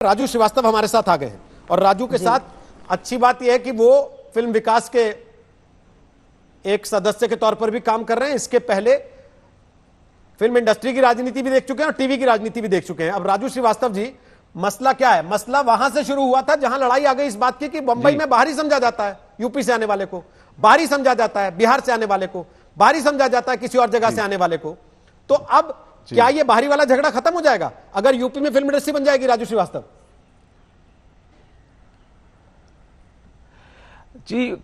राजू श्रीवास्तव हमारे साथ आ गए हैं और राजू के साथ अच्छी बात यह है कि वो फिल्म विकास के एक सदस्य के तौर पर भी काम कर रहे हैं। इसके पहले फिल्म इंडस्ट्री की राजनीति भी देख चुके हैं और टीवी की राजनीति भी देख चुके हैं। अब राजू श्रीवास्तव जी, मसला क्या है? मसला वहां से शुरू हुआ था जहां लड़ाई आ गई इस बात की कि बंबई में बाहरी समझा जाता है, यूपी से आने वाले को बाहरी समझा जाता है, बिहार से आने वाले को बाहरी समझा जाता है, किसी और जगह से आने वाले को। तो अब क्या ये बाहरी वाला झगड़ा खत्म हो जाएगा अगर यूपी में फिल्म इंडस्ट्री बन जाएगी? राजू श्रीवास्तव जी,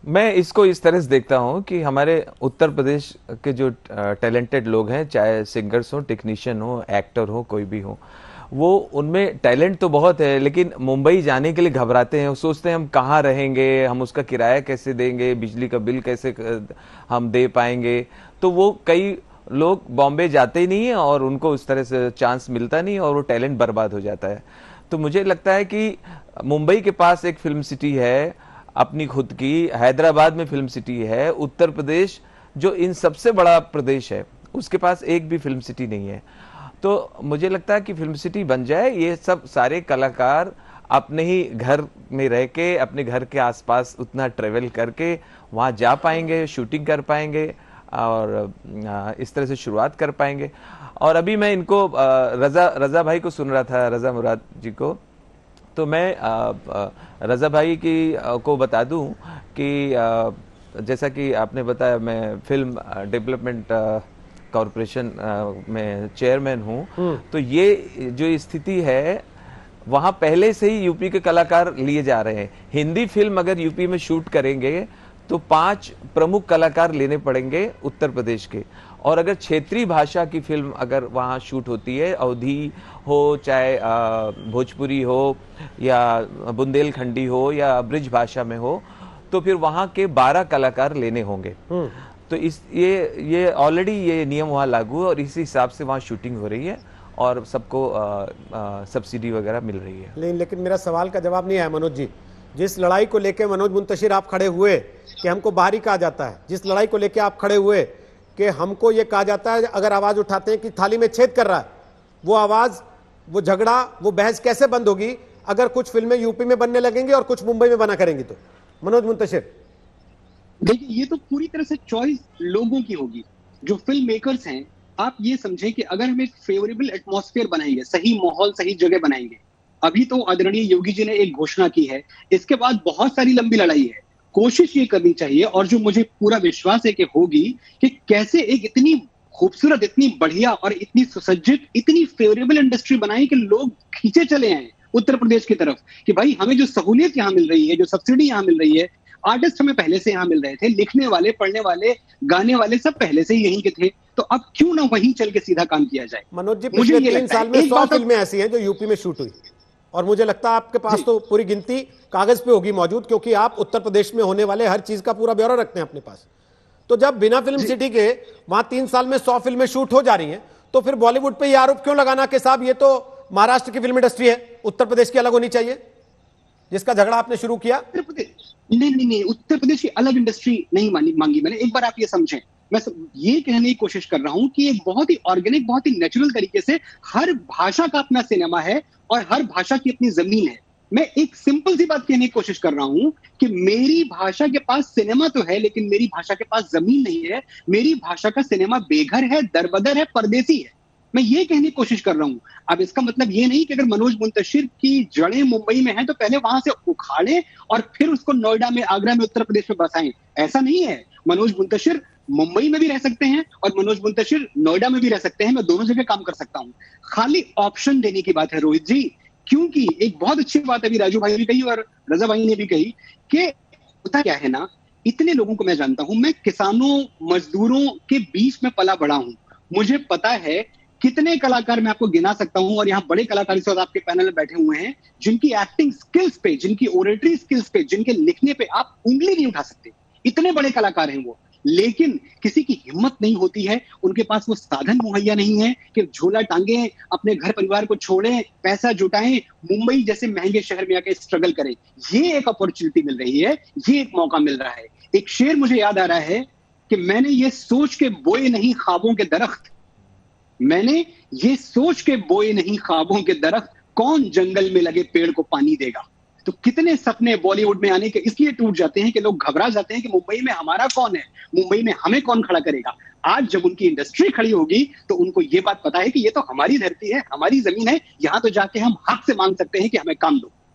मैं इसको इस तरह से देखता हूं कि हमारे उत्तर प्रदेश के जो टैलेंटेड लोग हैं, चाहे सिंगर्स हो, टेक्नीशियन हो, एक्टर हो, कोई भी हो, वो उनमें टैलेंट तो बहुत है, लेकिन मुंबई जाने के लिए घबराते हैं। सोचते हैं हम कहाँ रहेंगे, हम उसका किराया कैसे देंगे, बिजली का बिल कैसे हम दे पाएंगे। तो वो कई लोग बॉम्बे जाते ही नहीं है और उनको उस तरह से चांस मिलता नहीं और वो टैलेंट बर्बाद हो जाता है। तो मुझे लगता है कि मुंबई के पास एक फिल्म सिटी है अपनी खुद की, हैदराबाद में फिल्म सिटी है, उत्तर प्रदेश जो इन सबसे बड़ा प्रदेश है उसके पास एक भी फिल्म सिटी नहीं है। तो मुझे लगता है कि फिल्म सिटी बन जाए, ये सब सारे कलाकार अपने ही घर में रह के, अपने घर के आसपास उतना ट्रेवल करके वहाँ जा पाएंगे, शूटिंग कर पाएंगे और इस तरह से शुरुआत कर पाएंगे। और अभी मैं इनको रजा भाई को सुन रहा था, रजा मुराद जी को, तो मैं रजा भाई को बता दूं कि जैसा कि आपने बताया, मैं फिल्म डेवलपमेंट कॉरपोरेशन में चेयरमैन हूं। तो ये जो स्थिति है वहां पहले से ही यूपी के कलाकार लिए जा रहे हैं। हिंदी फिल्म अगर यूपी में शूट करेंगे तो 5 प्रमुख कलाकार लेने पड़ेंगे उत्तर प्रदेश के, और अगर क्षेत्रीय भाषा की फिल्म अगर वहाँ शूट होती है, अवधी हो, चाहे भोजपुरी हो या बुंदेलखंडी हो या ब्रिज भाषा में हो, तो फिर वहाँ के 12 कलाकार लेने होंगे। तो ये ऑलरेडी ये नियम वहाँ लागू है और इसी हिसाब से वहाँ शूटिंग हो रही है और सबको सब्सिडी वगैरह मिल रही है। लेकिन मेरा सवाल का जवाब नहीं आया मनोज जी। जिस लड़ाई को लेकर मनोज मुंतशिर आप खड़े हुए कि हमको बाहरी कहा जाता है, जिस लड़ाई को लेकर आप खड़े हुए कि हमको ये कहा जाता है अगर आवाज उठाते हैं कि थाली में छेद कर रहा है, वो आवाज, वो झगड़ा, वो बहस कैसे बंद होगी अगर कुछ फिल्में यूपी में बनने लगेंगी और कुछ मुंबई में बना करेंगी? तो मनोज मुंतशिर, देखिए, ये तो पूरी तरह से चॉइस लोगों की होगी। जो फिल्म मेकर्स हैं, आप ये समझें कि अगर हम एक फेवरेबल एटमॉस्फेयर बनाएंगे, सही माहौल, सही जगह बनाएंगे। अभी तो आदरणीय योगी जी ने एक घोषणा की है, इसके बाद बहुत सारी लंबी लड़ाई है। कोशिश ये करनी चाहिए, और जो मुझे पूरा विश्वास है कि होगी, कि कैसे एक इतनी खूबसूरत, इतनी बढ़िया और इतनी सुसज्जित, इतनी फेवरेबल इंडस्ट्री बनाई कि लोग खींचे चले आए उत्तर प्रदेश की तरफ कि भाई हमें जो सहूलियत यहाँ मिल रही है, जो सब्सिडी यहाँ मिल रही है, आर्टिस्ट हमें पहले से यहाँ मिल रहे थे, लिखने वाले, पढ़ने वाले, गाने वाले सब पहले से ही यहीं के थे, तो अब क्यों ना वहीं चल के सीधा काम किया जाए। मनोज जी, पिछले 3 साल में 100 फिल्में ऐसी हैं जो यूपी में शूट हुई, और मुझे लगता है आपके पास तो पूरी गिनती कागज पे होगी मौजूद, क्योंकि आप उत्तर प्रदेश में होने वाले हर चीज का पूरा ब्यौरा रखते हैं अपने पास। तो जब बिना फिल्म सिटी के वहां 3 साल में 100 फिल्में शूट हो जा रही हैं, तो फिर बॉलीवुड पे ये आरोप क्यों लगाना कि साहब ये तो महाराष्ट्र की फिल्म इंडस्ट्री है, उत्तर प्रदेश की अलग होनी चाहिए, जिसका झगड़ा आपने शुरू किया? नहीं, उत्तर प्रदेश की अलग इंडस्ट्री नहीं मांगी मैंने। एक बार आप ये समझें, मैं ये कहने की कोशिश कर रहा हूं कि एक बहुत ही ऑर्गेनिक, बहुत ही नेचुरल तरीके से हर भाषा का अपना सिनेमा है और हर भाषा की अपनी जमीन है। मैं एक सिंपल सी बात कहने की कोशिश कर रहा हूं कि मेरी भाषा के पास सिनेमा तो है, लेकिन मेरी भाषा के पास जमीन नहीं है। मेरी भाषा का सिनेमा बेघर है, दरबदर है, परदेसी है। मैं ये कहने की कोशिश कर रहा हूं। अब इसका मतलब ये नहीं कि अगर मनोज मुंतशिर की जड़ें मुंबई में हैं तो पहले वहां से उखाड़े और फिर उसको नोएडा में, आगरा में, उत्तर प्रदेश में बसाएं। ऐसा नहीं है। मनोज मुंतशिर मुंबई में भी रह सकते हैं और मनोज मुंतशिर नोएडा में भी रह सकते हैं। मैं दोनों जगह काम कर सकता हूं। खाली ऑप्शन देने की बात है रोहित जी। क्योंकि एक बहुत अच्छी बात अभी राजू भाई ने कही और रजा भाई ने भी कही कि होता क्या है ना, इतने लोगों को मैं जानता हूं। मैं किसानों, मजदूरों के बीच में पला बड़ा हूं। मुझे पता है कितने कलाकार मैं आपको गिना सकता हूं, और यहाँ बड़े कलाकार इस वक्त आपके पैनल में बैठे हुए हैं जिनकी एक्टिंग स्किल्स पे, जिनकी ओरेटरी स्किल्स पे, जिनके लिखने पे आप उंगली नहीं उठा सकते। इतने बड़े कलाकार हैं वो, लेकिन किसी की हिम्मत नहीं होती है, उनके पास वो साधन मुहैया नहीं है कि झोला टांगे, अपने घर परिवार को छोड़ें, पैसा जुटाएं, मुंबई जैसे महंगे शहर में आके स्ट्रगल करें। ये एक अपॉर्चुनिटी मिल रही है, ये एक मौका मिल रहा है। एक शेर मुझे याद आ रहा है कि मैंने ये सोच के बोए नहीं ख्वाबों के दरख्त, मैंने ये सोच के बोए नहीं ख्वाबों के दरख्त, कौन जंगल में लगे पेड़ को पानी देगा? तो कितने सपने बॉलीवुड में आने के इसलिए टूट जाते हैं कि लोग घबरा जाते हैं कि मुंबई में हमारा कौन है, मुंबई में हमें कौन खड़ा करेगा। आज जब उनकी इंडस्ट्री खड़ी होगी तो उनको ये बात पता है कि ये तो हमारी धरती है, हमारी जमीन है, यहां तो जाके हम हक से मांग सकते हैं कि हमें काम दो।